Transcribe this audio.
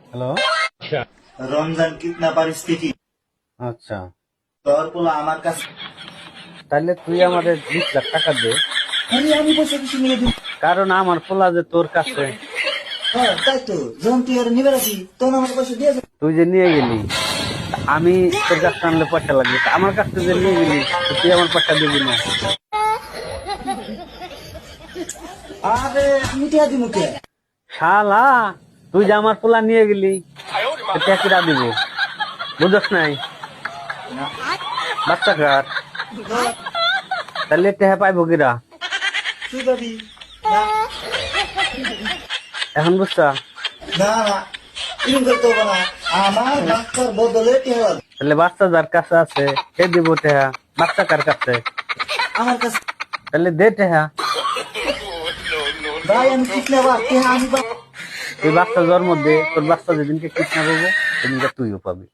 Hello. Ramzan কিতনা পরিস্থিতি আচ্ছা, তোর পোলা আমার কাছে। তাহলে তুই আমাদের 20 লাখ টাকা দে, আমি পয়সা কিছু নিয়ে দিই। কারণ আমার পোলা যে তোর কাছে। হ্যাঁ তাই তো, যখন তুই আর নিবে রাখি তখন আমার পয়সা দিয়ে যাবে। তুই যে নিয়ে গেলি, আমি তোর কাছে আনলে পয়সা লাগবে, তা আমার কাছ থেকে যে নিয়ে গেলি তো তুই আমার পয়সা দিবি না? আরে আমি টিয়া দিই মুখে। শালা, তুই যে আমার পোলা নিয়ে গেলি ট্যাকিরা দিব, বুঝস নাই? বাচ্চা কার? তাহলে টেহা পাইব কিরা? তুই পাবি না। এখন বুঝছা? না না, এরকম করতে হবে না। আমার বাচ্চার বদলে টিয়া লাগবে। তাহলে বাচ্চা যার কাছে আছে সে দিব টেহা, বাচ্চা কার কাছে? আমার কাছে তাহলে দে টেহা। ভাই আমি কিতনা বার টিয়া আমি পাবো। তুই বাচ্চা জন্ম দে, তোর বাচ্চা যেদিনকে কিডন্যাপ হবো সেদিনকে তুইও পাবি।